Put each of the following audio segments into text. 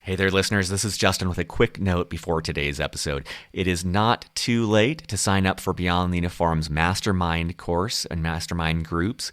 Hey there, listeners. This is Justin with a quick note before today's episode. It is not too late to sign up for Beyond the Uniform's Mastermind course and Mastermind groups.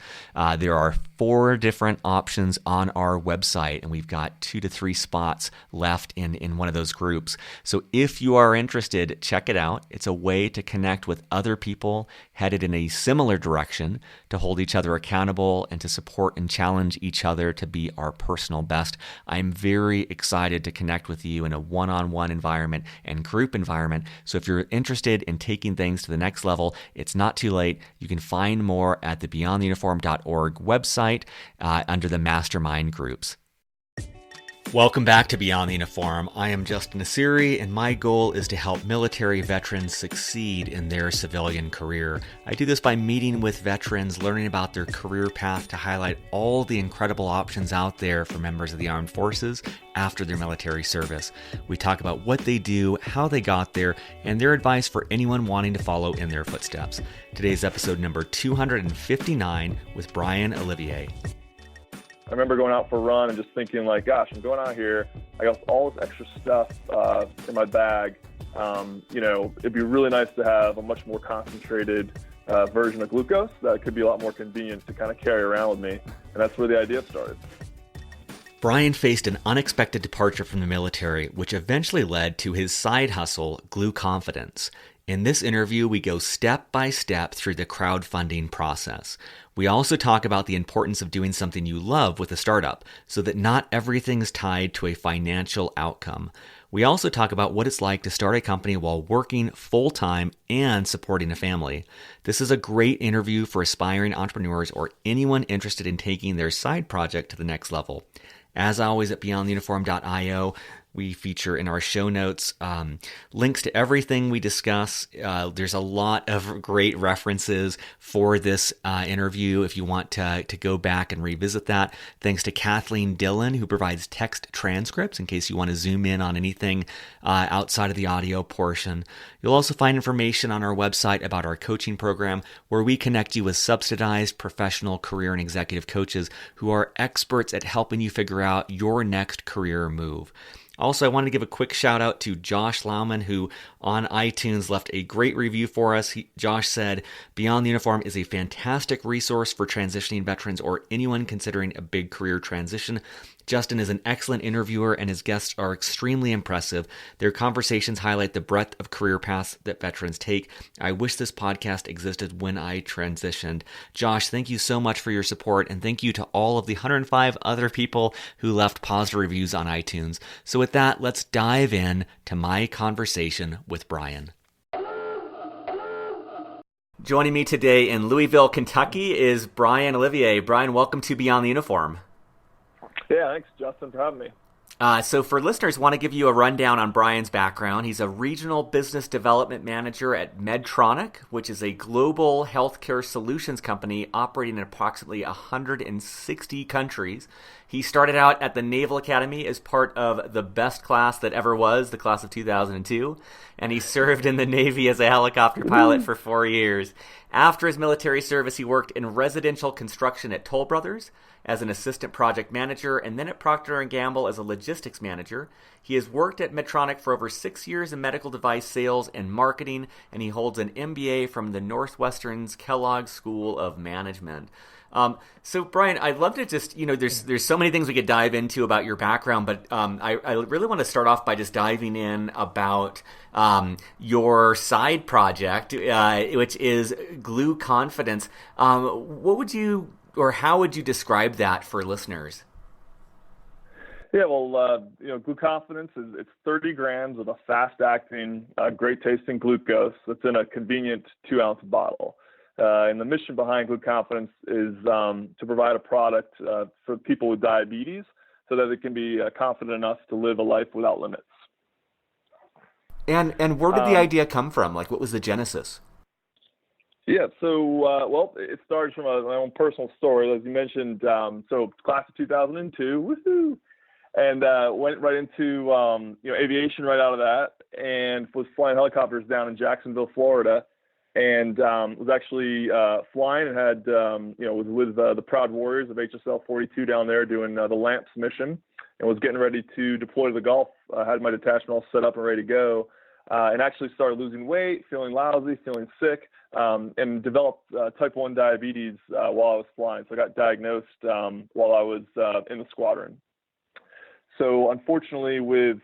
There are 4 different options on our website, and we've got 2 to 3 spots left in one of those groups. So if you are interested, check it out. It's a way to connect with other people headed in a similar direction, to hold each other accountable, and to support and challenge each other to be our personal best. I'm very excited to connect with you in a one-on-one environment and group environment. So if you're interested in taking things to the next level, it's not too late. You can find more at the beyondtheuniform.org website under the Mastermind groups. Welcome back to Beyond the Uniform. I am Justin Asiri, and my goal is to help military veterans succeed in their civilian career. I do this by meeting with veterans, learning about their career path to highlight all the incredible options out there for members of the armed forces after their military service. We talk about what they do, how they got there, and their advice for anyone wanting to follow in their footsteps. Today's episode number 259 with Brian Olivier. I remember going out for a run and just thinking like, gosh, I'm going out here. I got all this extra stuff in my bag. It'd be really nice to have a much more concentrated version of glucose that could be a lot more convenient to kind of carry around with me. And that's where the idea started. Brian faced an unexpected departure from the military, which eventually led to his side hustle, Gluconfidence. In this interview, we go step by step through the crowdfunding process. We also talk about the importance of doing something you love with a startup, so that not everything is tied to a financial outcome. We also talk about what it's like to start a company while working full-time and supporting a family. This is a great interview for aspiring entrepreneurs or anyone interested in taking their side project to the next level. As always, at beyondtheuniform.io, we feature in our show notes links to everything we discuss. There's a lot of great references for this interview if you want to go back and revisit that. Thanks to Kathleen Dillon, who provides text transcripts in case you want to zoom in on anything outside of the audio portion. You'll also find information on our website about our coaching program, where we connect you with subsidized professional career and executive coaches who are experts at helping you figure out your next career move. Also, I wanted to give a quick shout out to Josh Lauman, who on iTunes left a great review for us. Josh said, Beyond the Uniform is a fantastic resource for transitioning veterans or anyone considering a big career transition. Justin is an excellent interviewer, and his guests are extremely impressive. Their conversations highlight the breadth of career paths that veterans take. I wish this podcast existed when I transitioned. Josh, thank you so much for your support, and thank you to all of the 105 other people who left positive reviews on iTunes. So with that, let's dive in to my conversation with Brian. Joining me today in Louisville, Kentucky is Brian Olivier. Brian, welcome to Beyond the Uniform. Yeah, thanks, Justin, for having me. So for listeners, I want to give you a rundown on Brian's background. He's a regional business development manager at Medtronic, which is a global healthcare solutions company operating in approximately 160 countries. He started out at the Naval Academy as part of the best class that ever was, the class of 2002, and he served in the Navy as a helicopter pilot for 4 years. After his military service, he worked in residential construction at Toll Brothers as an assistant project manager, and then at Procter & Gamble as a logistics manager. He has worked at Medtronic for over 6 years in medical device sales and marketing, and he holds an MBA from the Northwestern's Kellogg School of Management. So Brian, I'd love to just, there's so many things we could dive into about your background, but I really want to start off by just diving in about your side project, which is Gluconfidence. What would you, or how would you describe that for listeners? Yeah, well, Gluconfidence it's 30 grams of a fast-acting, great-tasting glucose that's in a convenient 2-ounce bottle. And the mission behind Gluconfidence is to provide a product for people with diabetes so that they can be confident enough to live a life without limits. And where did the idea come from? Like, what was the genesis? Yeah, so, it started from my own personal story. As you mentioned, so class of 2002, woohoo! And went right into, aviation right out of that, and was flying helicopters down in Jacksonville, Florida. and was actually flying and had, was with the Proud Warriors of HSL 42 down there doing the LAMPS mission, and was getting ready to deploy to the Gulf. Had my detachment all set up and ready to go, and actually started losing weight, feeling lousy, feeling sick, and developed type 1 diabetes while I was flying. So I got diagnosed while I was in the squadron. So unfortunately, with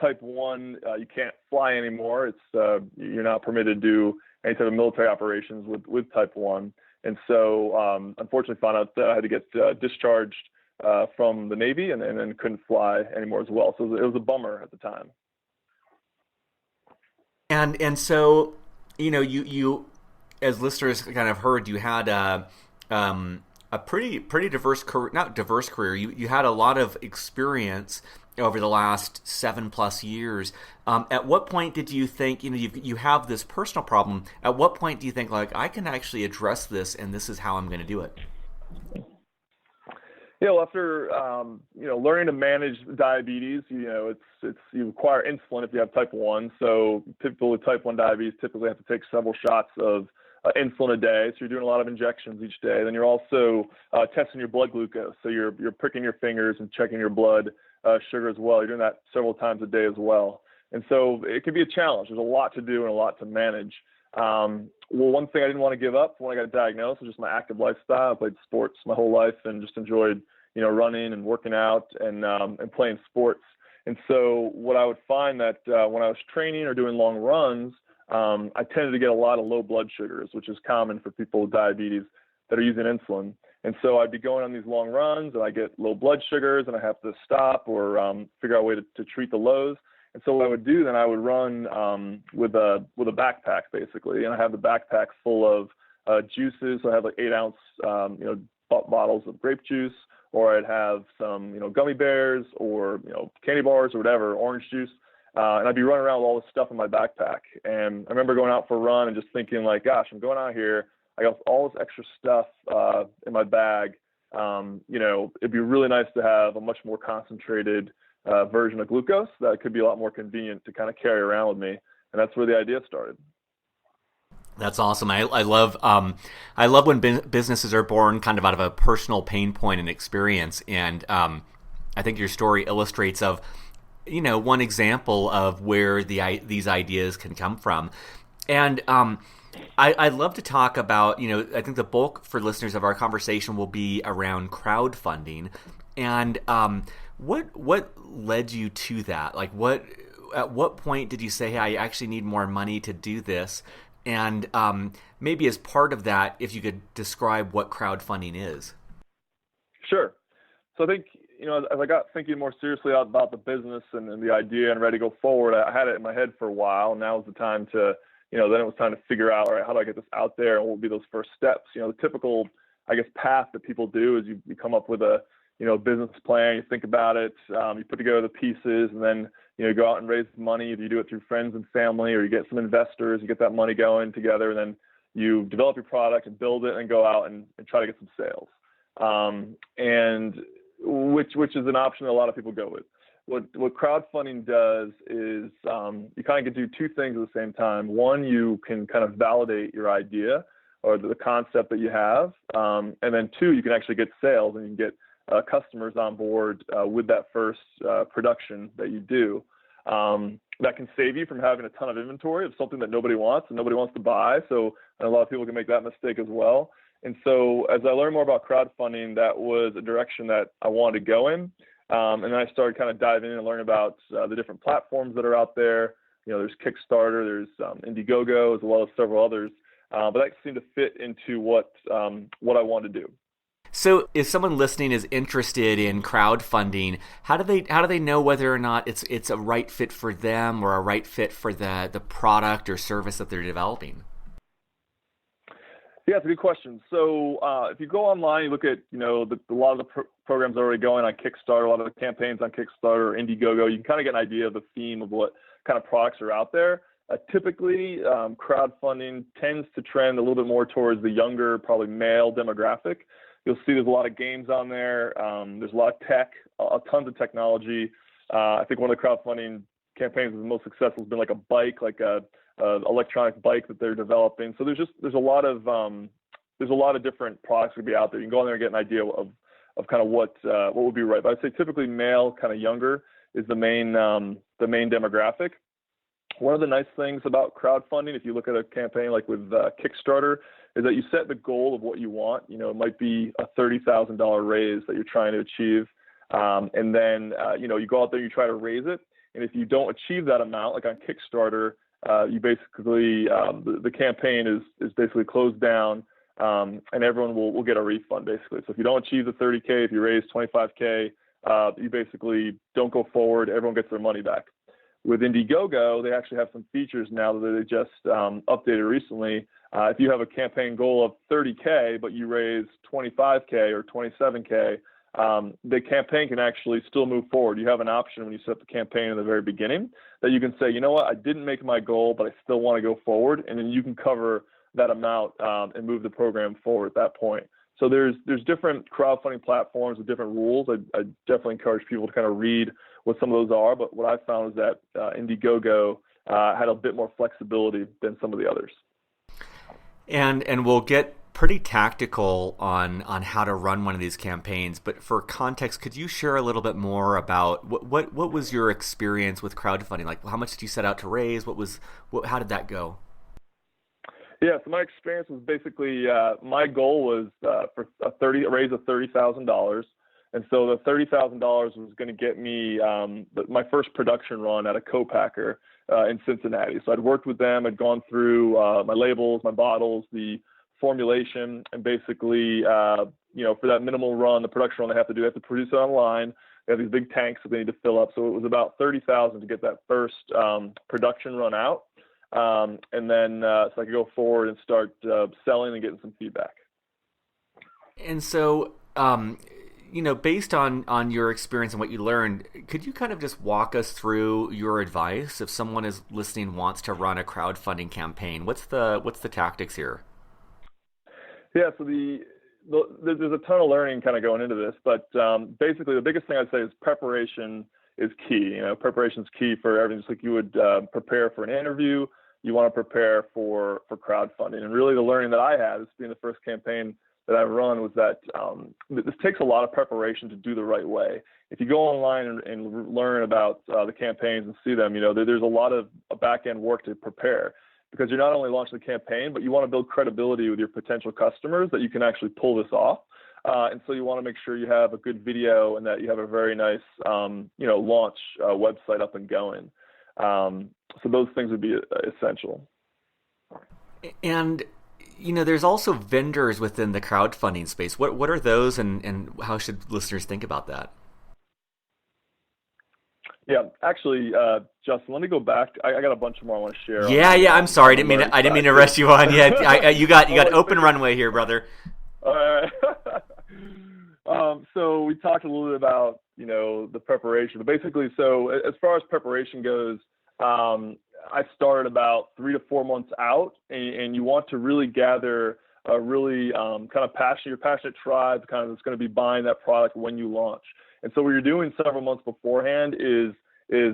type 1, you can't fly anymore. It's you're not permitted to do any type of military operations with type 1. And so unfortunately found out that I had to get discharged from the Navy and then couldn't fly anymore as well. So it was a bummer at the time. And so, you as listeners kind of heard, you had a pretty diverse career, not diverse career. You had a lot of experience over the last 7+ years. At what point did you think, you have this personal problem? At what point do you think, like, I can actually address this, and this is how I'm going to do it? Yeah, well, after learning to manage diabetes, you require insulin if you have type 1. So people with type 1 diabetes typically have to take several shots of insulin a day. So you're doing a lot of injections each day. Then you're also testing your blood glucose. So you're pricking your fingers and checking your blood sugar as well. You're doing that several times a day as well. And so it can be a challenge. There's a lot to do and a lot to manage. Well, one thing I didn't want to give up when I got diagnosed was just my active lifestyle. I played sports my whole life and just enjoyed, running and working out and playing sports. And so what I would find that when I was training or doing long runs, I tended to get a lot of low blood sugars, which is common for people with diabetes that are using insulin. And so I'd be going on these long runs and I get low blood sugars and I have to stop or figure out a way to treat the lows. And so what I would do then, I would run with a backpack basically, and I have the backpack full of juices. So I have like 8-ounce bottles of grape juice, or I'd have some gummy bears or candy bars or whatever, orange juice, and I'd be running around with all this stuff in my backpack. And I remember going out for a run and just thinking like, gosh, I'm going out here, I got all this extra stuff in my bag. It'd be really nice to have a much more concentrated version of glucose that could be a lot more convenient to kind of carry around with me. And that's where the idea started. That's awesome. I love when businesses are born kind of out of a personal pain point and experience. And I think your story illustrates of, one example of where these ideas can come from. And I'd love to talk about, I think the bulk for listeners of our conversation will be around crowdfunding. And what led you to that? Like, at what point did you say, hey, I actually need more money to do this? And maybe as part of that, if you could describe what crowdfunding is. Sure. So I think, as I got thinking more seriously about the business and the idea and ready to go forward, I had it in my head for a while. Now was the time to, then it was time to figure out, all right, how do I get this out there? And what will be those first steps? The typical, path that people do is you come up with a, business plan, you think about it, you put together the pieces, and then, you go out and raise money. If you do it through friends and family, or you get some investors, you get that money going together, and then you develop your product and build it and go out and try to get some sales. And which is an option that a lot of people go with. What crowdfunding does is you kind of can do two things at the same time. One, you can kind of validate your idea or the concept that you have. And then two, you can actually get sales and you can get customers on board with that first production that you do. That can save you from having a ton of inventory of something that nobody wants and nobody wants to buy. So a lot of people can make that mistake as well. And so as I learned more about crowdfunding, that was a direction that I wanted to go in. And then I started kind of diving in and learning about the different platforms that are out there. There's Kickstarter, there's Indiegogo, as well as several others. But that seemed to fit into what I wanted to do. So if someone listening is interested in crowdfunding, how do they know whether or not it's a right fit for them or a right fit for the product or service that they're developing? Yeah, it's a good question. So if you go online, you look at a lot of the programs that are already going on Kickstarter, a lot of the campaigns on Kickstarter or Indiegogo, you can kind of get an idea of the theme of what kind of products are out there. Typically, crowdfunding tends to trend a little bit more towards the younger, probably male demographic. You'll see there's a lot of games on there. There's a lot of tech, tons of technology. I think one of the crowdfunding campaigns the most successful has been like a bike, like a electronic bike that they're developing. So there's a lot of different products that could be out there. You can go in there and get an idea of kind of what would be right. But I'd say typically male, kind of younger, is the main demographic. One of the nice things about crowdfunding, if you look at a campaign like with Kickstarter, is that you set the goal of what you want. It might be a $30,000 raise that you're trying to achieve. And then, you go out there, you try to raise it. And if you don't achieve that amount, like on Kickstarter, you basically, the campaign is basically closed down, and everyone will get a refund basically. So if you don't achieve the 30K, if you raise 25K, you basically don't go forward. Everyone gets their money back. With Indiegogo, they actually have some features now that they just updated recently. If you have a campaign goal of 30K, but you raise 25K or 27K, the campaign can actually still move forward. You have an option when you set up the campaign in the very beginning that you can say, you know what, I didn't make my goal, but I still want to go forward. And then you can cover that amount and move the program forward at that point. So there's different crowdfunding platforms with different rules. I definitely encourage people to kind of read what some of those are. But what I found is that Indiegogo had a bit more flexibility than some of the others. And we'll get pretty tactical on how to run one of these campaigns. But for context, could you share a little bit more about what was your experience with crowdfunding? Like, how much did you set out to raise? How did that go? Yeah, so my experience was basically my goal was for a raise of $30,000, and so the $30,000 was going to get me my first production run at a co-packer in Cincinnati. So I'd worked with them, I'd gone through my labels, my bottles, the formulation, and basically for that minimal run, the production run they have to produce it online. They have these big tanks that they need to fill up. So it was about $30,000 to get that first production run out. And then so I could go forward and start selling and getting some feedback. And so, based on your experience and what you learned, could you kind of just walk us through your advice if someone is listening wants to run a crowdfunding campaign? What's the tactics here? Yeah, so there's a ton of learning kind of going into this, but basically the biggest thing I'd say is preparation is key. Preparation is key for everything. Just like you would prepare for an interview, you want to prepare for crowdfunding. And really the learning that I had, this being the first campaign that I've run, was that this takes a lot of preparation to do the right way. If you go online and learn about the campaigns and see them, there's a lot of back-end work to prepare, because you're not only launching the campaign, but you want to build credibility with your potential customers that you can actually pull this off. And so you want to make sure you have a good video and that you have a very nice, launch website up and going. So those things would be essential. And, there's also vendors within the crowdfunding space. What are those, and how should listeners think about that? Yeah, actually, Justin, let me go back. I got a bunch more I want to share. Yeah. I'm sorry. I didn't mean to rush you on. Yeah, you got open runway here, brother. All right. So we talked a little bit about the preparation, but basically, so as far as preparation goes, I started about 3 to 4 months out, and you want to really gather a really kind of passionate tribe, kind of that's going to be buying that product when you launch. And so what you're doing several months beforehand is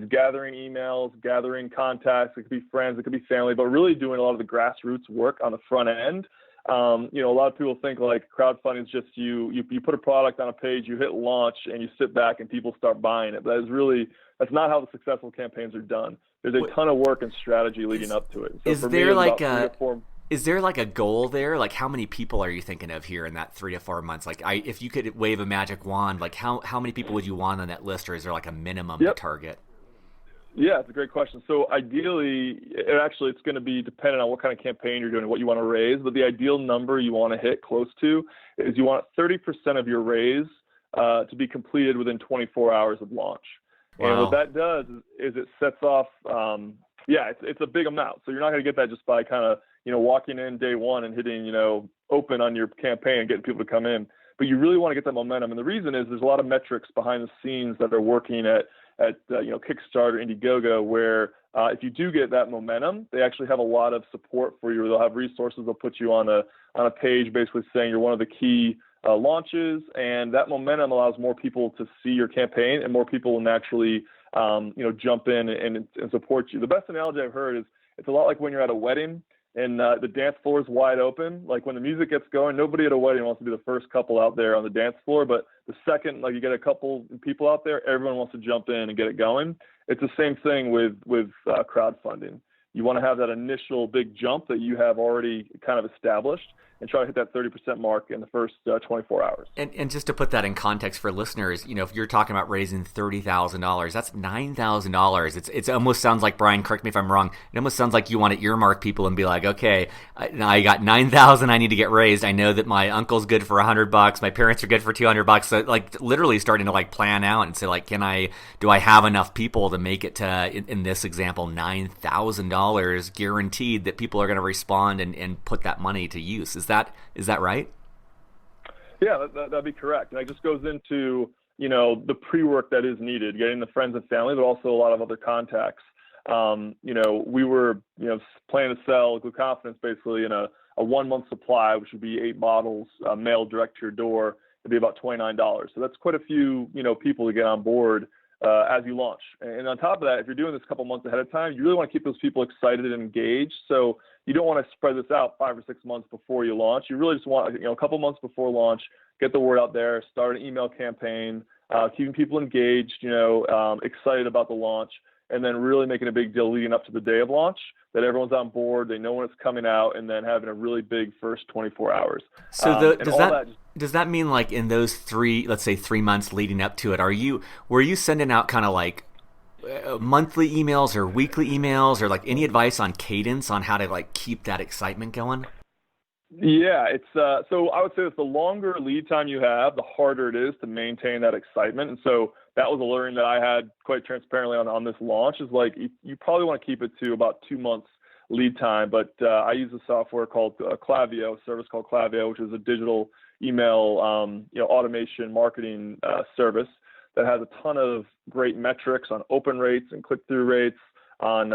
gathering emails, gathering contacts. It could be friends, it could be family, but really doing a lot of the grassroots work on the front end. A lot of people think like crowdfunding is just you put a product on a page, you hit launch, and you sit back and people start buying it. That's not how the successful campaigns are done. There's a ton of work and strategy leading up to it. So is there like a goal there? Like, how many people are you thinking of here in that 3 to 4 months? Like, if you could wave a magic wand, like how many people would you want on that list, or is there like a minimum to target? Yeah, it's a great question. So ideally, it's going to be dependent on what kind of campaign you're doing and what you want to raise. But the ideal number you want to hit close to is you want 30% of your raise to be completed within 24 hours of launch. Wow. And what that does is it sets off, it's a big amount. So you're not going to get that just by kind of, walking in day one and hitting, open on your campaign and getting people to come in. But you really want to get that momentum. And the reason is there's a lot of metrics behind the scenes that are working at Kickstarter, Indiegogo, where if you do get that momentum, they actually have a lot of support for you. They'll have resources. They'll put you on a page basically saying you're one of the key launches, and that momentum allows more people to see your campaign, and more people will naturally jump in and support you. The best analogy I've heard is it's a lot like when you're at a wedding and the dance floor is wide open. Like when the music gets going, nobody at a wedding wants to be the first couple out there on the dance floor, but the second you get a couple people out there, everyone wants to jump in and get it going. It's the same thing with crowdfunding. You want to have that initial big jump that you have already kind of established and try to hit that 30% mark in the first 24 hours. And just to put that in context for listeners, if you're talking about raising $30,000, that's $9,000. It almost sounds like, Brian, correct me if I'm wrong, it almost sounds like you want to earmark people and be like, okay, I got $9,000 I need to get raised. I know that my uncle's good for $100, my parents are good for $200. So literally starting to plan out and say do I have enough people to make it to, in this example, $9,000 guaranteed that people are going to respond and put that money to use. Is that right? Yeah, that'd be correct. And it just goes into, the pre-work that is needed, getting the friends and family, but also a lot of other contacts. We were, planning to sell Gluconfidence basically in a 1 month supply, which would be 8 bottles mailed direct to your door. It'd be about $29. So that's quite a few, people to get on board as you launch. And on top of that, if you're doing this a couple months ahead of time, you really want to keep those people excited and engaged. So you don't want to spread this out 5 or 6 months before you launch. You really just want, a couple months before launch, get the word out there, start an email campaign, keeping people engaged, excited about the launch, and then really making a big deal leading up to the day of launch, that everyone's on board, they know when it's coming out, and then having a really big first 24 hours. So does that mean in those 3 months leading up to it, were you sending out kind of monthly emails or weekly emails or any advice on cadence on how to keep that excitement going? Yeah, it's so I would say that the longer lead time you have, the harder it is to maintain that excitement. And so that was a learning that I had quite transparently on this launch is you probably want to keep it to about 2 months lead time. But I use a software called Klaviyo, a service called Klaviyo, which is a digital email automation marketing service that has a ton of great metrics on open rates and click-through rates, on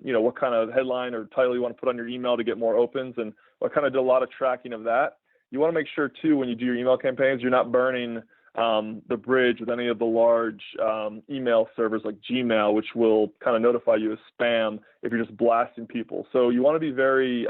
what kind of headline or title you want to put on your email to get more opens, and I kind of did a lot of tracking of that. You want to make sure too, when you do your email campaigns, you're not burning the bridge with any of the large email servers like Gmail, which will kind of notify you as spam if you're just blasting people. So you want to be very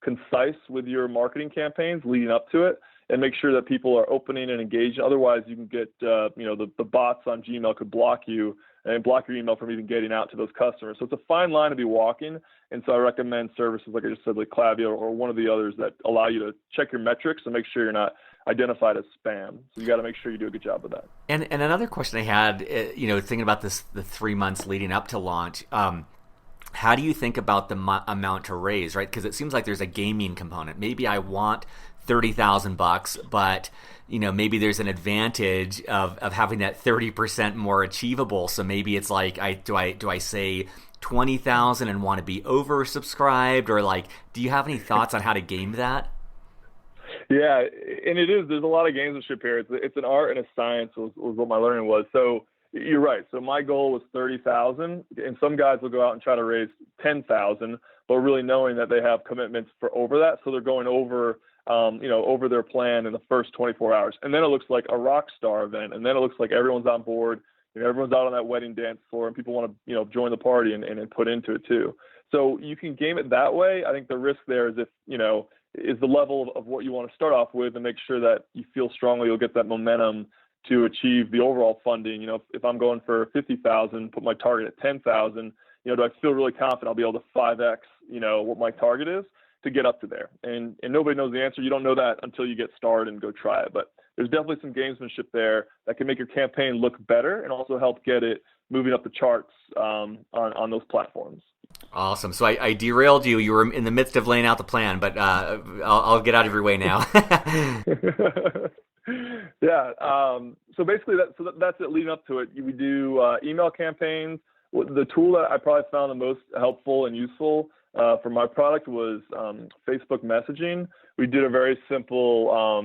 concise with your marketing campaigns leading up to it, and make sure that people are opening and engaged. Otherwise, you can get the bots on Gmail could block you and block your email from even getting out to those customers. So it's a fine line to be walking. And so I recommend services like I just said, like Klaviyo or one of the others that allow you to check your metrics and make sure you're not identified as spam. So you got to make sure you do a good job of that. And another question I had, thinking about the 3 months leading up to launch, how do you think about the amount to raise, right? Because it seems like there's a gaming component. Maybe I want $30,000, but maybe there's an advantage of having that 30% more achievable. So maybe it's do I say 20,000 and want to be oversubscribed, or do you have any thoughts on how to game that? Yeah, and there's a lot of gamesmanship here. It's an art and a science was what my learning was. So you're right. So my goal was 30,000, and some guys will go out and try to raise 10,000, but really knowing that they have commitments for over that. So they're going over over their plan in the first 24 hours. And then it looks like a rock star event. And then it looks like everyone's on board, everyone's out on that wedding dance floor, and people want to, join the party and put into it too. So you can game it that way. I think the risk there is is the level of what you want to start off with, and make sure that you feel strongly you'll get that momentum to achieve the overall funding. If I'm going for 50,000, put my target at 10,000, do I feel really confident I'll be able to 5X, what my target is to get up to there? And nobody knows the answer. You don't know that until you get started and go try it. But there's definitely some gamesmanship there that can make your campaign look better and also help get it moving up the charts on those platforms. Awesome. So I derailed you. You were in the midst of laying out the plan, but I'll get out of your way now. Yeah. So basically, that's it leading up to it. We do email campaigns. The tool that I probably found the most helpful and useful for my product was Facebook messaging. We did a very simple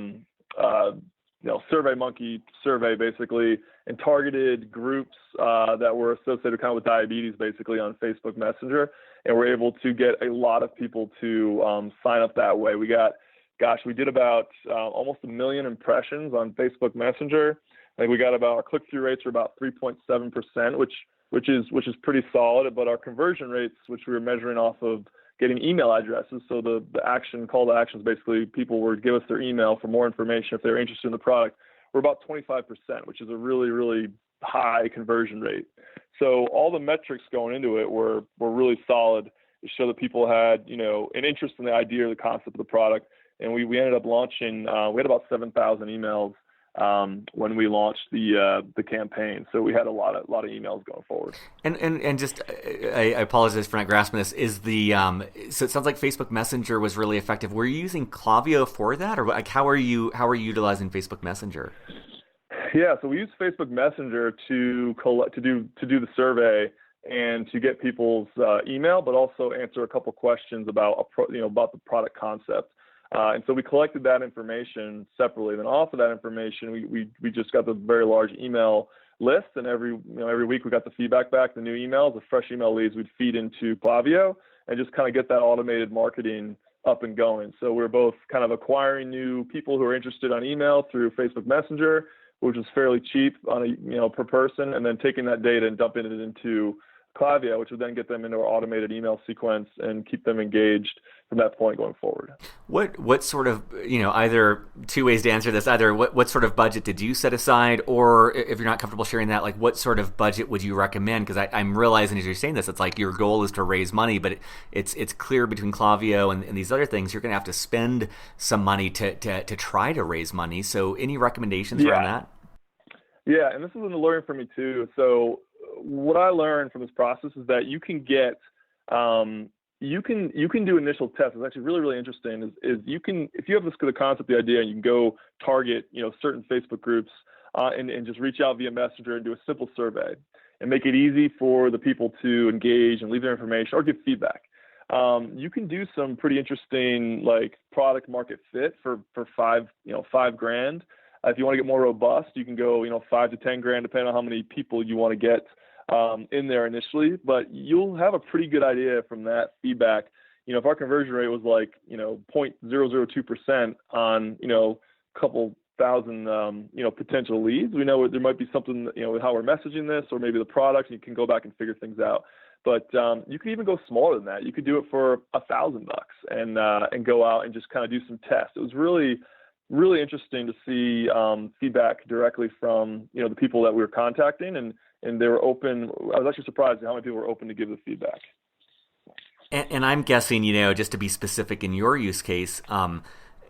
SurveyMonkey survey basically, and targeted groups that were associated kind of with diabetes basically on Facebook Messenger, and we're able to get a lot of people to sign up that way. We did about almost 1 million impressions on Facebook Messenger. I think we got about, our click-through rates are about 3.7%, which is pretty solid. But our conversion rates, which we were measuring off of getting email addresses, so the call to action is basically people would give us their email for more information if they're interested in the product, we're about 25%, which is a really, really high conversion rate. So all the metrics going into it were really solid to show that people had, an interest in the idea or the concept of the product. And we ended up launching, we had about 7,000 emails when we launched the campaign. So we had a lot of emails going forward. And just, I apologize for not grasping this. Is the so it sounds like Facebook Messenger was really effective. Were you using Klaviyo for that, or like how are you utilizing Facebook Messenger? Yeah, so we use Facebook Messenger to do the survey and to get people's email, but also answer a couple questions about about the product concept. And so we collected that information separately. Then off of that information, we just got the very large email list, and every week we got the feedback back, the new emails, the fresh email leads we'd feed into Klaviyo and just kind of get that automated marketing up and going. So we're both kind of acquiring new people who are interested on email through Facebook Messenger, which is fairly cheap on a per person, and then taking that data and dumping it into Klaviyo, which would then get them into our automated email sequence and keep them engaged from that point going forward. What sort of, either two ways to answer this, either what sort of budget did you set aside, or if you're not comfortable sharing that, like what sort of budget would you recommend? Because I'm realizing as you're saying this, it's like your goal is to raise money, but it's clear between Klaviyo and these other things, you're going to have to spend some money to try to raise money. So any recommendations around that? Yeah, and this is a learning for me too. So what I learned from this process is that you can get you can do initial tests. It's actually really, really interesting. Is you can, if you have the concept, the idea, and you can go target certain Facebook groups and just reach out via Messenger and do a simple survey and make it easy for the people to engage and leave their information or give feedback. You can do some pretty interesting like product market fit for $5,000. If you want to get more robust, you can go, $5,000 to $10,000, depending on how many people you want to get in there initially. But you'll have a pretty good idea from that feedback. If our conversion rate was like, 0.002% on, a couple thousand, potential leads, we know there might be something, with how we're messaging this, or maybe the product, and you can go back and figure things out. But you could even go smaller than that. You could do it for $1,000 and go out and just kind of do some tests. It was really interesting to see feedback directly from the people that we were contacting, and they were open. I was actually surprised at how many people were open to give the feedback. And I'm guessing, just to be specific in your use case,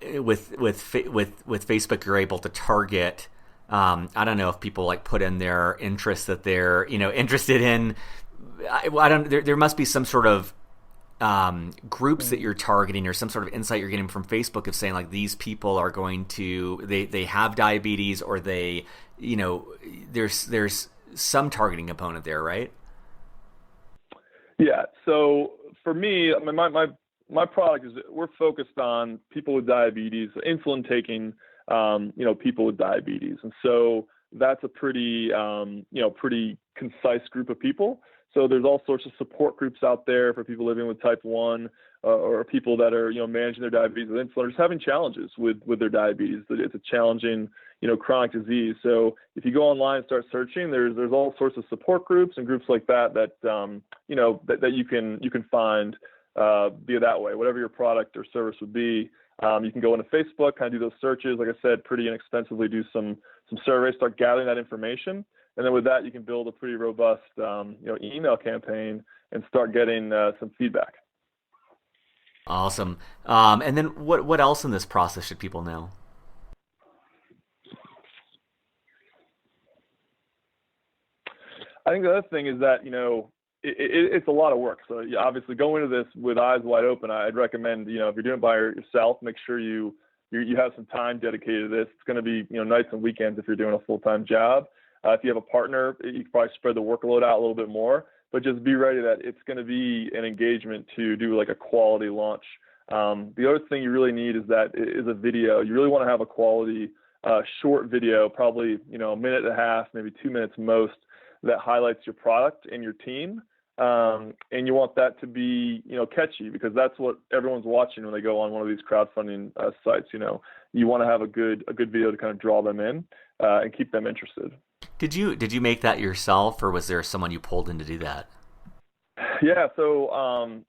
with Facebook, you're able to target. I don't know if people like put in their interests that they're interested in. I don't. There must be some sort of groups that you're targeting, or some sort of insight you're getting from Facebook of saying like these people are going to they have diabetes, or they there's some targeting component there, right? Yeah. So for me, my product is, we're focused on people with diabetes, insulin taking people with diabetes, and so that's a pretty pretty concise group of people. So there's all sorts of support groups out there for people living with type 1 or people that are, managing their diabetes with insulin, or just having challenges with their diabetes. It's a challenging, chronic disease. So if you go online and start searching, there's all sorts of support groups and groups like that that you can find via that way, whatever your product or service would be. You can go into Facebook, kind of do those searches, like I said, pretty inexpensively, do some surveys, start gathering that information. And then with that, you can build a pretty robust, email campaign and start getting some feedback. Awesome. And then what else in this process should people know? I think the other thing is that, it's a lot of work. So obviously go into this with eyes wide open. I'd recommend, if you're doing it by yourself, make sure you have some time dedicated to this. It's going to be, nights and weekends if you're doing a full-time job. If you have a partner, you can probably spread the workload out a little bit more, but just be ready that it's going to be an engagement to do like a quality launch. The other thing you really need is a video. You really want to have a quality short video, probably, a minute and a half, maybe 2 minutes most, that highlights your product and your team. and you want that to be, catchy, because that's what everyone's watching when they go on one of these crowdfunding sites. You want to have a good video to kind of draw them in and keep them interested. Did you make that yourself, or was there someone you pulled in to do that? Yeah, so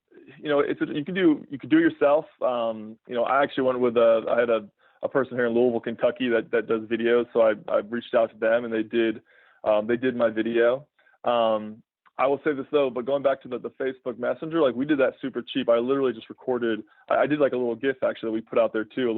you can do it yourself. I actually went with I had a person here in Louisville, Kentucky that does videos, so I reached out to them and they did my video. I will say this though, but going back to the Facebook Messenger, like, we did that super cheap. I literally just recorded. I did like a little GIF actually that we put out there too, a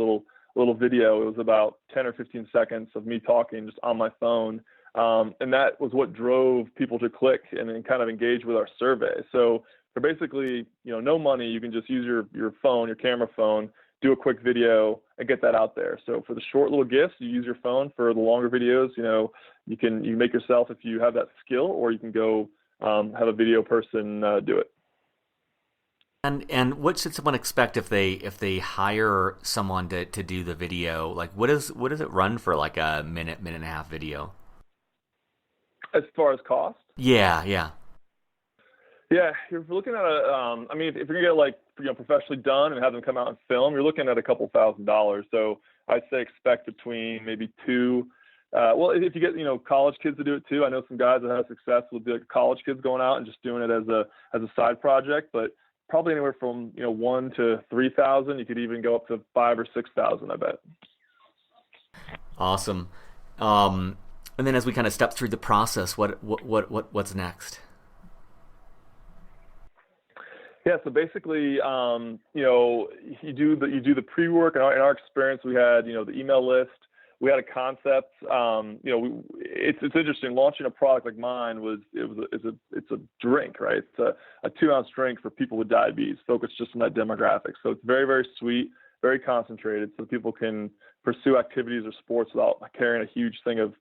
little video. It was about 10 or 15 seconds of me talking just on my phone. And that was what drove people to click and then kind of engage with our survey. So for basically, no money, you can just use your phone, your camera phone, do a quick video and get that out there. So for the short little GIFs, you use your phone. For the longer videos, you make yourself if you have that skill, or you can go have a video person do it. And what should someone expect if they hire someone to do the video? Like, what does it run for, like a minute and a half video? As far as cost? Yeah. Yeah, if you're looking at if you're gonna get professionally done and have them come out and film, you're looking at a couple $1,000s. So I'd say expect between maybe two. If you get college kids to do it too, I know some guys that have success with college kids going out and just doing it as a side project, but probably anywhere from 1 to 3,000. You could even go up to 5 or 6,000, I bet. Awesome. And then as we kind of step through the process, what's next? Yeah, so basically, you do the pre-work. In our experience, we had the email list. We had a concept. It's interesting. Launching a product like mine it's a drink, right? It's a 2-ounce drink for people with diabetes, focused just on that demographic. So it's very, very sweet, very concentrated, so people can pursue activities or sports without carrying a huge thing of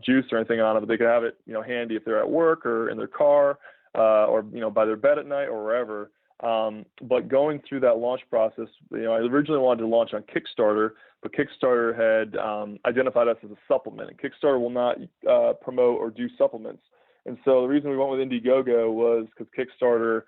juice or anything on it. But they can have it handy if they're at work or in their car or by their bed at night or wherever. But going through that launch process, I originally wanted to launch on Kickstarter, but Kickstarter had identified us as a supplement, and Kickstarter will not promote or do supplements. And so the reason we went with Indiegogo was because Kickstarter,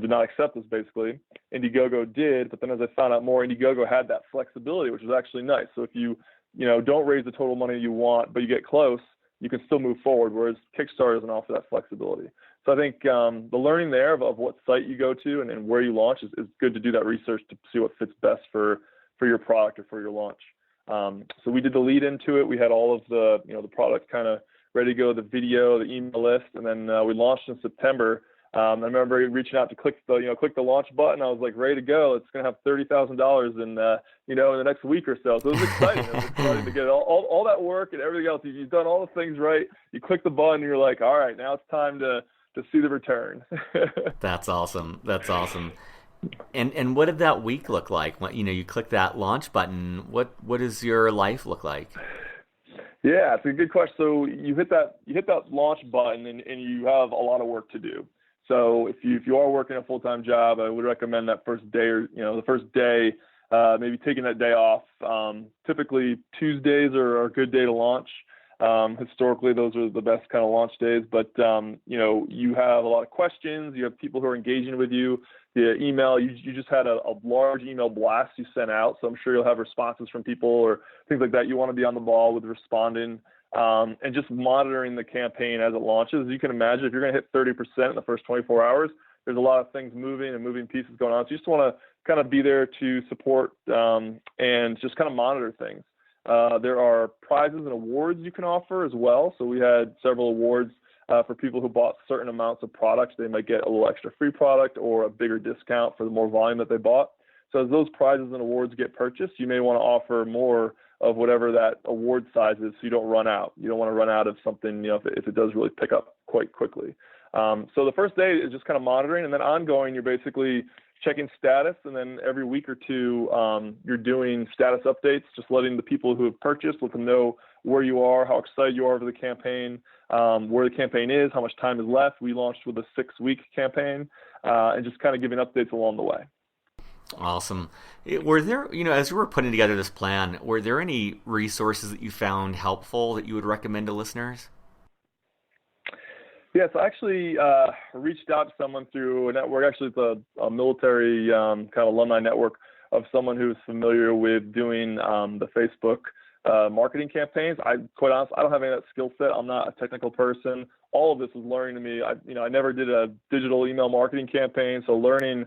did not accept us, basically. Indiegogo did, but then as I found out more, Indiegogo had that flexibility, which was actually nice. So if you don't raise the total money you want, but you get close, you can still move forward, whereas Kickstarter doesn't offer that flexibility. So I think the learning there of what site you go to and where you launch is good to do that research to see what fits best for your product or for your launch. So we did the lead into it. We had all of the product kind of ready to go, the video, the email list, and then we launched in September. I remember reaching out to click the launch button. I was like, ready to go. It's going to have $30,000 in the next week or so. So it was exciting. It was exciting to get all that work and everything else. You've done all the ththings right. You click the button and you're like, all right, now it's time to see the return. That's awesome. And what did that week look like? When you click that launch button, what does your life look like? Yeah, it's a good question. So you hit that launch button and you have a lot of work to do. So if you are working a full-time job, I would recommend that first day the first day, maybe taking that day off. Typically Tuesdays are a good day to launch. Historically, those are the best kind of launch days, but you have a lot of questions. You have people who are engaging with you. The email, you just had a large email blast you sent out, so I'm sure you'll have responses from people or things like that. You want to be on the ball with responding and just monitoring the campaign as it launches. You can imagine if you're going to hit 30% in the first 24 hours, there's a lot of things moving and moving pieces going on. So you just want to kind of be there to support and just kind of monitor things. There are prizes and awards you can offer as well. So we had several awards for people who bought certain amounts of products. They might get a little extra free product or a bigger discount for the more volume that they bought. So as those prizes and awards get purchased, you may want to offer more of whatever that award size is, so you don't run out. You don't want to run out of something, if it does really pick up quite quickly. So the first day is just kind of monitoring, and then ongoing, you're basically checking status, and then every week or two, you're doing status updates, just letting the people who have purchased, let them know where you are, how excited you are for the campaign, where the campaign is, how much time is left. We launched with a 6-week campaign, and just kind of giving updates along the way. Awesome. Were there, as you were putting together this plan, were there any resources that you found helpful that you would recommend to listeners? Yeah, so I actually reached out to someone through a network. Actually, it's a military kind of alumni network of someone who's familiar with doing the Facebook marketing campaigns. Quite honest, I don't have any of that skill set. I'm not a technical person. All of this was learning to me. I never did a digital email marketing campaign, so learning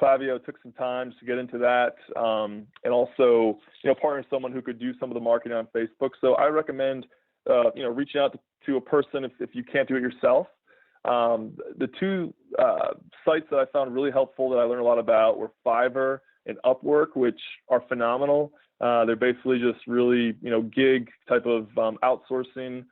Klaviyo took some time to get into that, and also, partnering with someone who could do some of the marketing on Facebook. So I recommend, reaching out to a person if you can't do it yourself. The two sites that I found really helpful that I learned a lot about were Fiverr and Upwork, which are phenomenal. They're basically just really, gig type of outsourcing,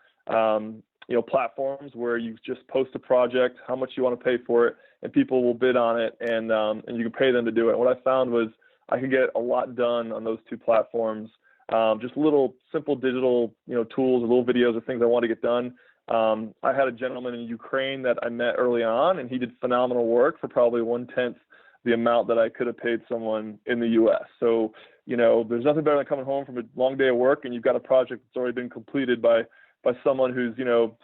platforms where you just post a project, how much you want to pay for it, and people will bid on it, and you can pay them to do it. And what I found was I could get a lot done on those two platforms. Just little simple digital, tools or little videos or things I want to get done. I had a gentleman in Ukraine that I met early on, and he did phenomenal work for probably 1/10 the amount that I could have paid someone in the U.S. So, there's nothing better than coming home from a long day of work and you've got a project that's already been completed by someone who's,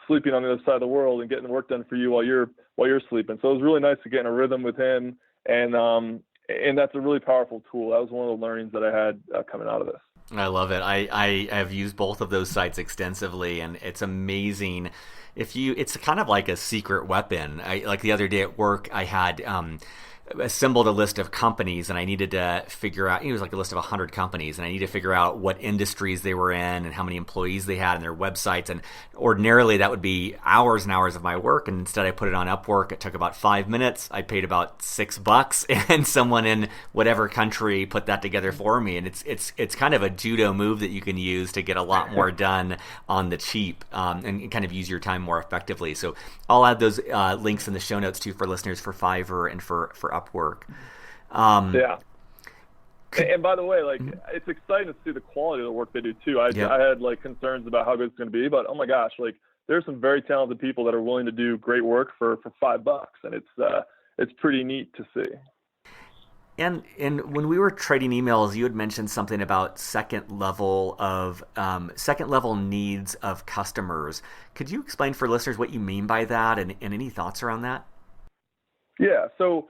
sleeping on the other side of the world and getting the work done for you while you're sleeping. So it was really nice to get in a rhythm with him, and that's a really powerful tool. That was one of the learnings that I had coming out of this. I love it. I have used both of those sites extensively, and it's amazing. It's kind of like a secret weapon. Like the other day at work, I had assembled a list of companies, and I needed to figure out, it was like a list of 100 companies, and I needed to figure out what industries they were in and how many employees they had and their websites. And ordinarily that would be hours and hours of my work, and instead I put it on Upwork. It took about 5 minutes. I paid about $6, and someone in whatever country put that together for me. And it's kind of a judo move that you can use to get a lot more done on the cheap, and kind of use your time more effectively. So I'll add those links in the show notes too for listeners, for Fiverr and for Upwork. Yeah. And by the way, it's exciting to see the quality of the work they do too. I had concerns about how good it's going to be, but oh my gosh, there's some very talented people that are willing to do great work for $5, and it's pretty neat to see. And when we were trading emails, you had mentioned something about second level needs of customers. Could you explain for listeners what you mean by that, and any thoughts around that? Yeah. So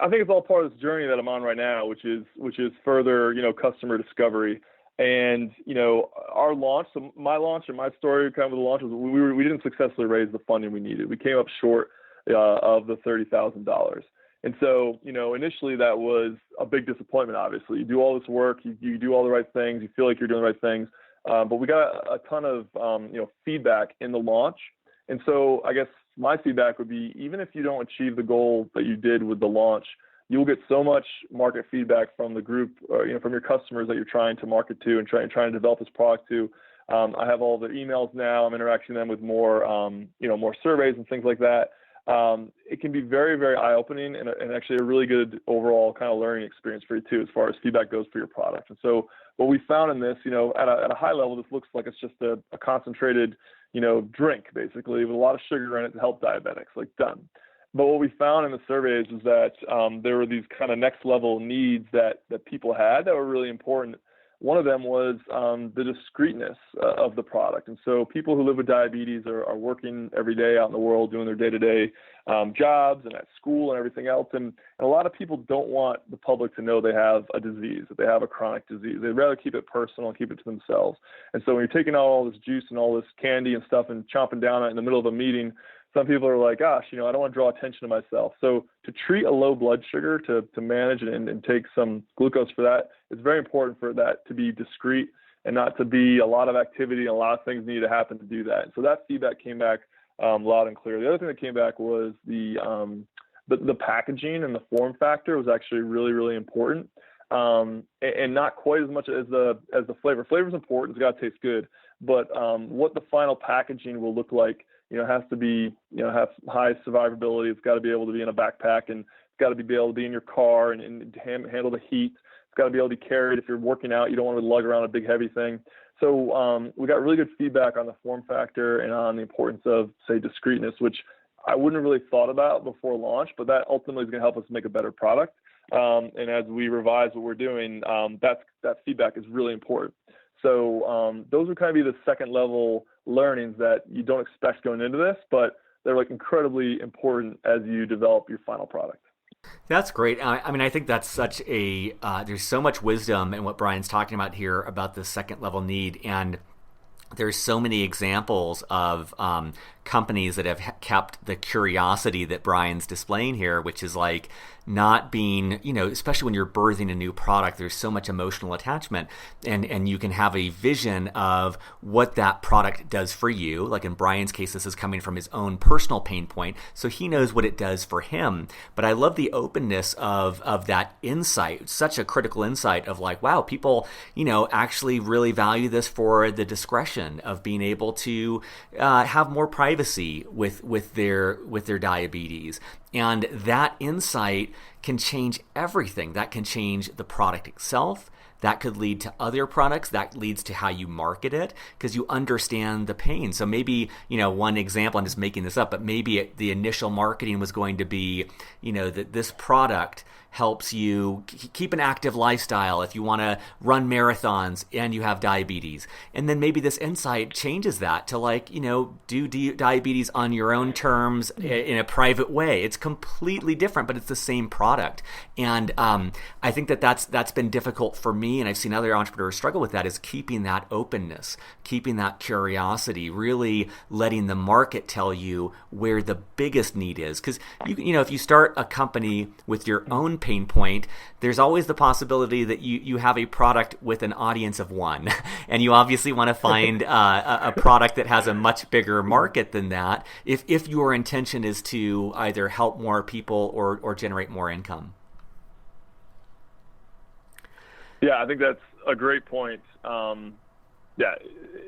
I think it's all part of this journey that I'm on right now, which is further, customer discovery. And, our launch, so my launch and my story kind of with the launch was we didn't successfully raise the funding we needed. We came up short of the $30,000. And so, initially that was a big disappointment, obviously. You do all this work, you do all the right things, you feel like you're doing the right things. But we got a ton of, feedback in the launch. And so I guess my feedback would be, even if you don't achieve the goal that you did with the launch, you'll get so much market feedback from the group, from your customers that you're trying to market to and trying to develop this product to. I have all their emails now. I'm interacting them with more, more surveys and things like that. It can be very, very eye-opening and actually a really good overall kind of learning experience for you too, as far as feedback goes for your product. And so what we found in this, at a high level, this looks like it's just a concentrated, drink basically with a lot of sugar in it to help diabetics, done. But what we found in the surveys is that there were these kind of next level needs that people had that were really important. One of them was the discreetness of the product. And so people who live with diabetes are working every day out in the world doing their day-to-day jobs and at school and everything else. And a lot of people don't want the public to know they have a disease, that they have a chronic disease. They'd rather keep it personal and keep it to themselves. And so when you're taking out all this juice and all this candy and stuff and chomping down on it in the middle of a meeting, some people are like, gosh, I don't want to draw attention to myself. So to treat a low blood sugar, to manage and take some glucose for that, it's very important for that to be discreet and not to be a lot of activity and a lot of things need to happen to do that. And so that feedback came back loud and clear. The other thing that came back was the packaging and the form factor was actually really, really important, and not quite as much as the flavor. Flavor is important. It's got to taste good. But what the final packaging will look like, has to be, have high survivability. It's got to be able to be in a backpack, and it's got to be able to be in your car and handle the heat. It's got to be able to be carried. If you're working out, you don't want to lug around a big heavy thing. So we got really good feedback on the form factor and on the importance of, say, discreetness, which I wouldn't have really thought about before launch, but that ultimately is going to help us make a better product. And as we revise what we're doing, that feedback is really important. So those would kind of be the second level learnings that you don't expect going into this, but they're like incredibly important as you develop your final product. That's great. I mean, I think that's such a, there's so much wisdom in what Brian's talking about here about the second level need. And there's so many examples of companies that have kept the curiosity that Brian's displaying here, which is like not being, especially when you're birthing a new product, there's so much emotional attachment, and you can have a vision of what that product does for you. Like in Brian's case, this is coming from his own personal pain point, so he knows what it does for him. But I love the openness of that insight, such a critical insight of like, wow, people, actually really value this for the discretion of being able to have more privacy with their diabetes. And that insight can change everything. That can change the product itself. That could lead to other products. That leads to how you market it because you understand the pain. So maybe, one example, I'm just making this up, but maybe the initial marketing was going to be, that this product helps you keep an active lifestyle if you want to run marathons and you have diabetes. And then maybe this insight changes that to like, do diabetes on your own terms in a private way. It's completely different, but it's the same product. And I think that's been difficult for me, and I've seen other entrepreneurs struggle with that, is keeping that openness, keeping that curiosity, really letting the market tell you where the biggest need is. Because if you start a company with your own pain point, there's always the possibility that you have a product with an audience of one, and you obviously want to find a product that has a much bigger market than that if your intention is to either help more people or generate more income. Yeah, I think that's a great point. Yeah,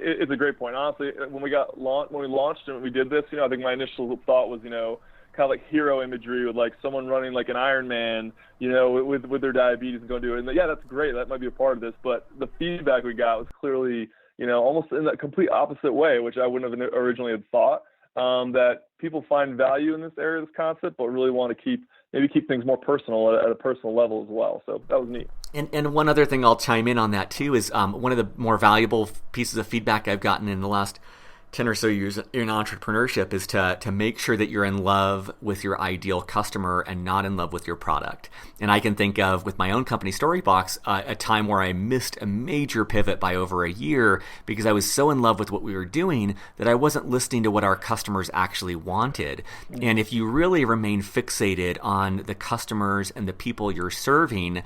it's a great point. Honestly, when we launched and we did this, I think my initial thought was, kind of like hero imagery with like someone running like an Ironman, with their diabetes and going to do it. And yeah, that's great. That might be a part of this. But the feedback we got was clearly, almost in that complete opposite way, which I wouldn't have originally had thought, that people find value in this area of this concept, but really want to keep things more personal at a personal level as well. So that was neat. And one other thing I'll chime in on that too is one of the more valuable pieces of feedback I've gotten in the last 10 or so years in entrepreneurship is to make sure that you're in love with your ideal customer and not in love with your product. And I can think of, with my own company, Storybox, a time where I missed a major pivot by over a year because I was so in love with what we were doing that I wasn't listening to what our customers actually wanted. And if you really remain fixated on the customers and the people you're serving,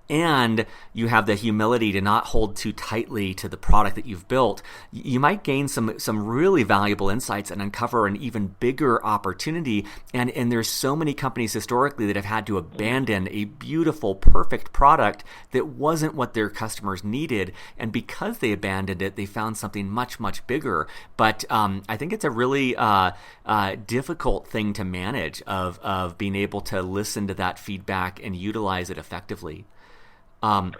and you have the humility to not hold too tightly to the product that you've built, you might gain some really valuable insights and uncover an even bigger opportunity. And there's so many companies historically that have had to abandon a beautiful, perfect product that wasn't what their customers needed. And because they abandoned it, they found something much, much bigger. But I think it's a really difficult thing to manage of being able to listen to that feedback and utilize it effectively. And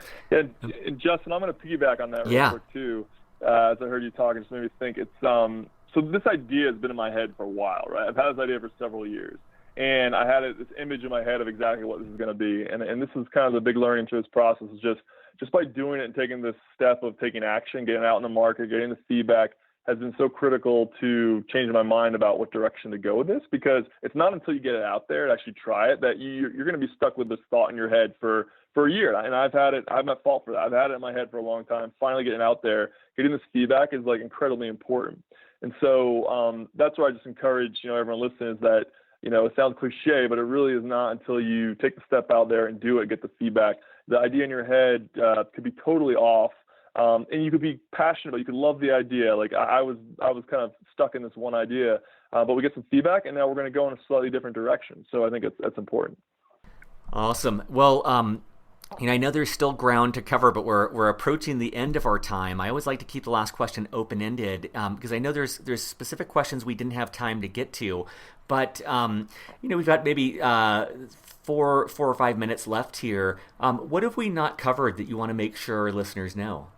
Justin, I'm going to piggyback on that real quick too. As I heard you talking, just made me think it's so this idea has been in my head for a while, right? I've had this idea for several years, and I had this image in my head of exactly what this is going to be, and this is kind of the big learning through this process is just by doing it and taking this step of taking action, getting out in the market, getting the feedback has been so critical to changing my mind about what direction to go with this, because it's not until you get it out there and actually try it that you're going to be stuck with this thought in your head for a year. And I'm at fault for that. I've had it in my head for a long time. Finally getting out there, getting this feedback is like incredibly important. And so that's where I just encourage, everyone listening is that, it sounds cliche, but it really is not until you take the step out there and do it, get the feedback. The idea in your head could be totally off. And you could be passionate about it. You could love the idea. Like I was kind of stuck in this one idea, but we get some feedback, and now we're going to go in a slightly different direction. So I think that's important. Awesome. Well, I know there's still ground to cover, but we're approaching the end of our time. I always like to keep the last question open-ended because I know there's specific questions we didn't have time to get to, but we've got maybe 4 or 5 minutes left here. What have we not covered that you want to make sure our listeners know?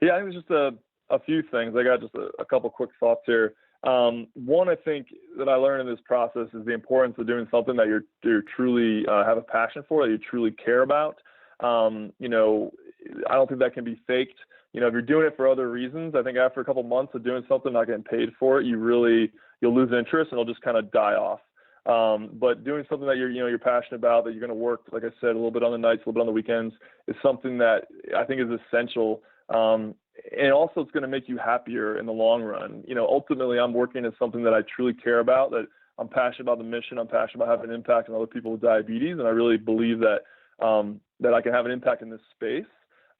Yeah, I think there's just a few things. I got just a couple quick thoughts here. One, I think that I learned in this process is the importance of doing something that you truly have a passion for, that you truly care about. I don't think that can be faked. If you're doing it for other reasons, I think after a couple months of doing something, not getting paid for it, you really you'll lose interest and it'll just kind of die off. But doing something that you're passionate about, that you're going to work, like I said, a little bit on the nights, a little bit on the weekends, is something that I think is essential. And also it's going to make you happier in the long run. Ultimately I'm working as something that I truly care about, that I'm passionate about the mission. I'm passionate about having an impact on other people with diabetes. And I really believe that, that I can have an impact in this space.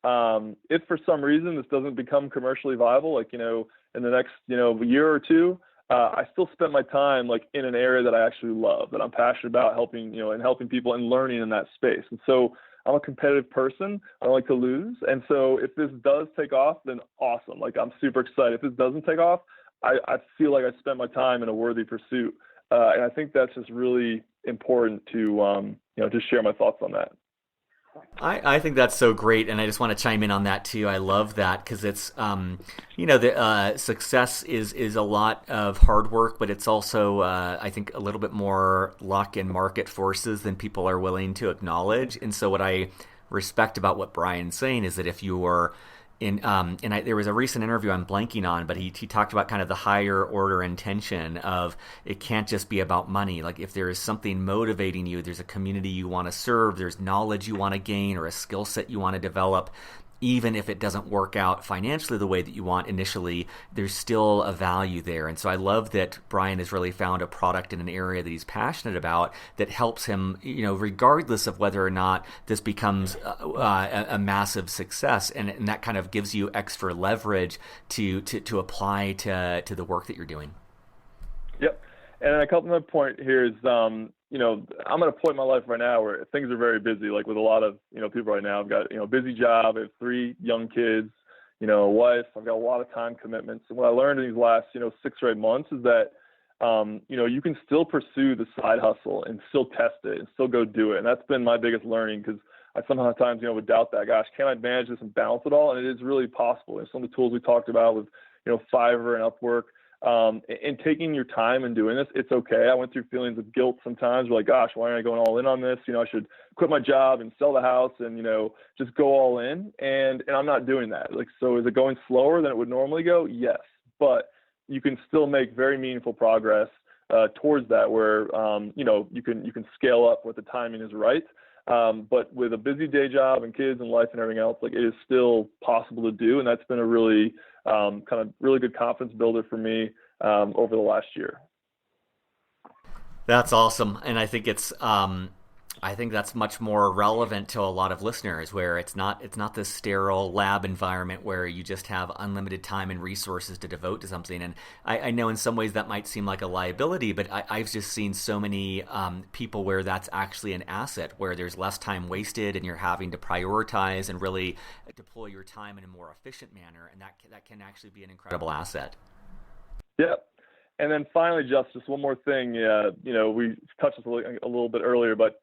If for some reason this doesn't become commercially viable, like, in the next, year or two, I still spent my time like in an area that I actually love, that I'm passionate about helping, and helping people and learning in that space. And so I'm a competitive person. I don't like to lose. And so if this does take off, then awesome. Like, I'm super excited. If this doesn't take off, I feel like I spent my time in a worthy pursuit. And I think that's just really important to, just share my thoughts on that. I think that's so great, and I just want to chime in on that too. I love that because it's, the success is a lot of hard work, but it's also, I think, a little bit more luck and market forces than people are willing to acknowledge. And so what I respect about what Brian's saying is that if you are there was a recent interview I'm blanking on, but he talked about kind of the higher order intention of it can't just be about money. Like, if there is something motivating you, there's a community you want to serve, there's knowledge you want to gain or a skill set you want to develop, even if it doesn't work out financially the way that you want initially, there's still a value there. And so I love that Brian has really found a product in an area that he's passionate about that helps him, regardless of whether or not this becomes a massive success. And that kind of gives you extra leverage to apply to the work that you're doing. Yep. And a couple of point here is, I'm at a point in my life right now where things are very busy, like with a lot of, people right now. I've got, a busy job. I have 3 young kids, a wife. I've got a lot of time commitments. And what I learned in these last, 6 or 8 months is that, you can still pursue the side hustle and still test it and still go do it. And that's been my biggest learning, because I sometimes, would doubt that, gosh, can I manage this and balance it all? And it is really possible. And some of the tools we talked about with, Fiverr and Upwork, and taking your time and doing this, it's okay. I went through feelings of guilt sometimes, like, gosh, why aren't I going all in on this? I should quit my job and sell the house and, just go all in. And I'm not doing that. Like, so is it going slower than it would normally go? Yes. But you can still make very meaningful progress towards that, where, you can scale up when the timing is right. But with a busy day job and kids and life and everything else, like, it is still possible to do. And that's been a really kind of really good confidence builder for me over the last year. That's awesome. And I think I think that's much more relevant to a lot of listeners, where it's not this sterile lab environment where you just have unlimited time and resources to devote to something. And I know in some ways that might seem like a liability, but I've just seen so many people where that's actually an asset, where there's less time wasted and you're having to prioritize and really deploy your time in a more efficient manner. And that can actually be an incredible asset. Yeah. And then finally, just one more thing. We touched this a little bit earlier, but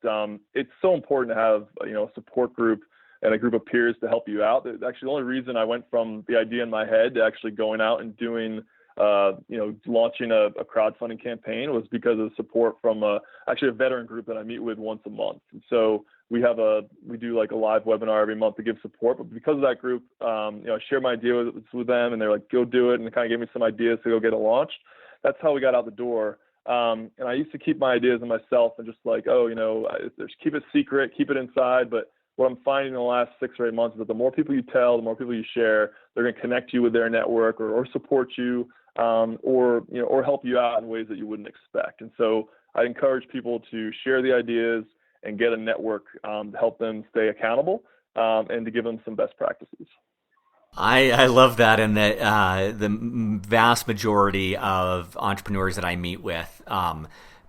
it's so important to have a support group and a group of peers to help you out. Actually, the only reason I went from the idea in my head to actually going out and doing, launching a crowdfunding campaign was because of support from actually a veteran group that I meet with once a month. And so we do like a live webinar every month to give support. But because of that group, I share my idea with them, and they're like, go do it, and they kind of gave me some ideas to go get it launched. That's how we got out the door. And I used to keep my ideas to myself and just like, keep it secret, keep it inside. But what I'm finding in the last 6 or 8 months is that the more people you tell, the more people you share, they're going to connect you with their network or support you, or help you out in ways that you wouldn't expect. And so I encourage people to share the ideas and get a network to help them stay accountable, and to give them some best practices. I love that, and the vast majority of entrepreneurs that I meet with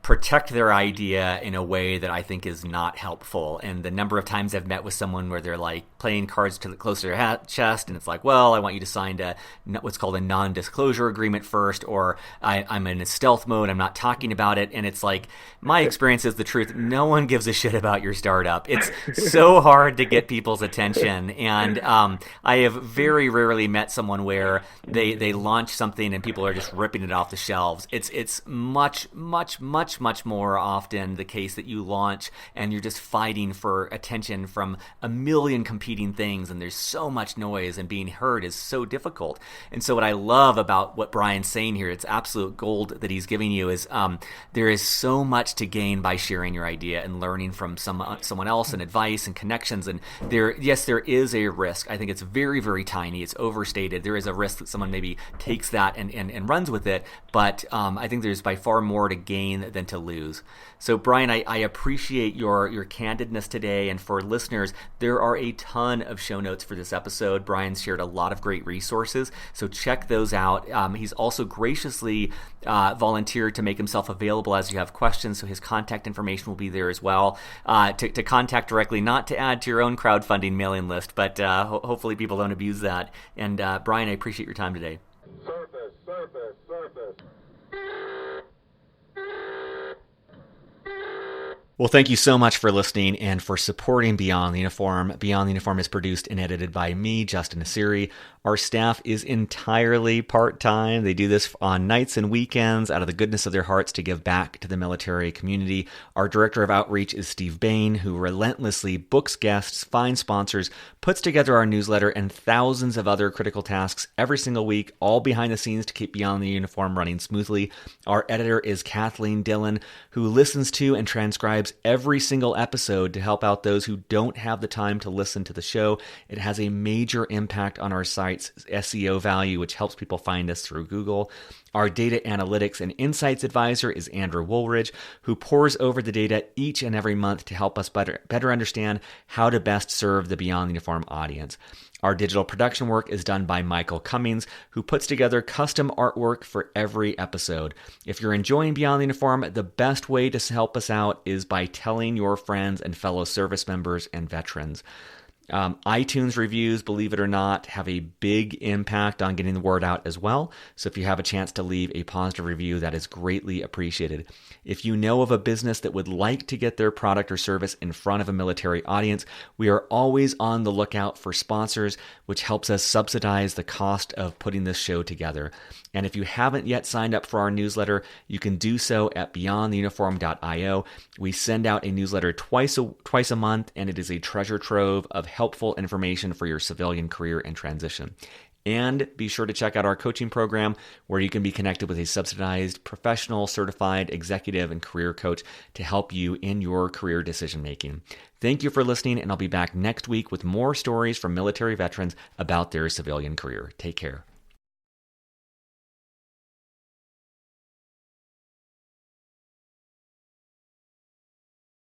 protect their idea in a way that I think is not helpful. And the number of times I've met with someone where they're like playing cards close to their chest, and it's like, well, I want you to sign what's called a non-disclosure agreement first, or I'm in a stealth mode, I'm not talking about it. And it's like, my experience is the truth. No one gives a shit about your startup. It's so hard to get people's attention. And I have very rarely met someone where they launch something and people are just ripping it off the shelves. It's much, much, much much, much more often the case that you launch and you're just fighting for attention from a million competing things, and there's so much noise, and being heard is so difficult. And so what I love about what Brian's saying here, it's absolute gold that he's giving you, is there is so much to gain by sharing your idea and learning from someone else and advice and connections. And there is a risk. I think it's very, very tiny. It's overstated. There is a risk that someone maybe takes that and runs with it, but I think there's by far more to gain than to lose. So Brian, I appreciate your candidness today, and for listeners, there are a ton of show notes for this episode. Brian's shared a lot of great resources, so check those out. He's also graciously volunteered to make himself available as you have questions, so his contact information will be there as well, to contact directly, not to add to your own crowdfunding mailing list, but hopefully people don't abuse that. And Brian, I appreciate your time today. Surface. Well, thank you so much for listening and for supporting Beyond the Uniform. Beyond the Uniform is produced and edited by me, Justin Asiri. Our staff is entirely part-time. They do this on nights and weekends out of the goodness of their hearts to give back to the military community. Our director of outreach is Steve Bain, who relentlessly books guests, finds sponsors, puts together our newsletter, and thousands of other critical tasks every single week, all behind the scenes to keep Beyond the Uniform running smoothly. Our editor is Kathleen Dillon, who listens to and transcribes every single episode to help out those who don't have the time to listen to the show. It has a major impact on our site's SEO value, which helps people find us through Google. Our data analytics and insights advisor is Andrew Woolridge, who pores over the data each and every month to help us better understand how to best serve the Beyond the Uniform audience. Our digital production work is done by Michael Cummings, who puts together custom artwork for every episode. If you're enjoying Beyond the Uniform, the best way to help us out is by telling your friends and fellow service members and veterans. iTunes reviews, believe it or not, have a big impact on getting the word out as well. So if you have a chance to leave a positive review, that is greatly appreciated. If you know of a business that would like to get their product or service in front of a military audience, we are always on the lookout for sponsors, which helps us subsidize the cost of putting this show together. And if you haven't yet signed up for our newsletter, you can do so at beyondtheuniform.io. We send out a newsletter twice a month, and it is a treasure trove of helpful information for your civilian career and transition. And be sure to check out our coaching program, where you can be connected with a subsidized, professional, certified executive and career coach to help you in your career decision making. Thank you for listening, and I'll be back next week with more stories from military veterans about their civilian career. Take care.